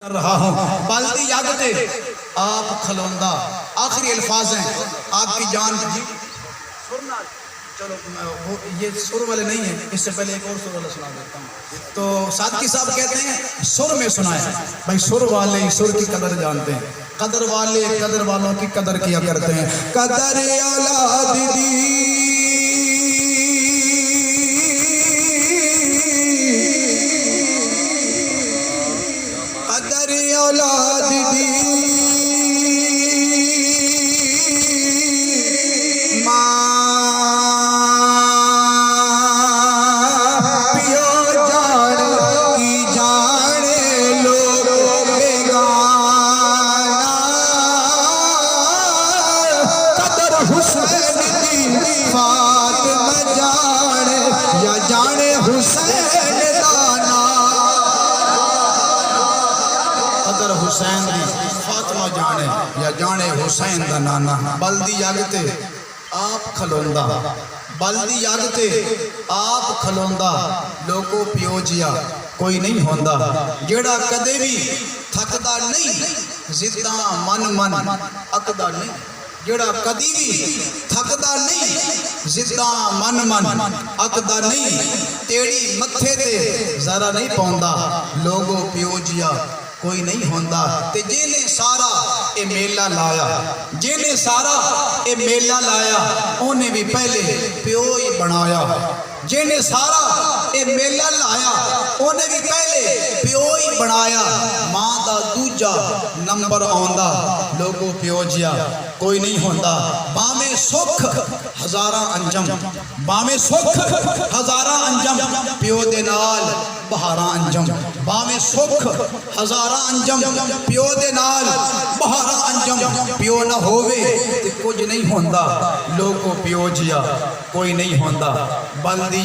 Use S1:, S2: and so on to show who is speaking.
S1: کر رہا ہوں بالدی یاگتے آپ کھلوندہ آخری الفاظ ہیں آپ کی جان جی چلو یہ سر والے نہیں ہیں، اس سے پہلے ایک اور سر والا سنا دیتا ہوں۔ تو صادقی صاحب کہتے ہیں سر میں سنائے بھائی، سر والے سر کی قدر جانتے ہیں، قدر والے قدر والوں کی قدر کیا کرتے ہیں۔ قدر اولاد دی قدر اولاد دی فاطمہ جانے یا جانے حسین دانا، قدر حسین دی فاطمہ جانے یا جانے حسین دا نانا۔ بلدی یاگتے آپ کھلوندہ، بلدی یاگتے آپ کھلوندہ، لوگوں پیو جیا کوئی نہیں ہوندہ، جیڑا کدے بھی تھکدا نہیں، زداں من اکدا نہیں، جڑا کدی بھی تھکدا نہیں، زداں من اکدا نہیں، تیڑی متھے تے ذرا نہیں پوندا، لوگوں پیو جیا کوئی نہیں ہوندا۔ تے جینے سارا اے میلہ لایا، جینے سارا اے میلہ لایا، انہیں بھی پہلے پیو ہی بنایا، جینے سارا اے میلہ لایا، انہیں بھی پہلے پیو ہی بنایا۔ ماں دا دوجا نمبر آندا، لوگوں پیو جیا کوئی نہیں ہوندا۔ بامے سکھ ہزاراں انجم، بامے سکھ ہزاراں انجم، پیو دے نال بہاراں انجم، بامے سکھ ہزاراں انجم، پیو دے نال بہاراں انجم۔ پیو نہ ہووے تے کچھ نہیں ہوندا، لوگوں پیو جیا کوئی نہیں ہوندا۔ بلدی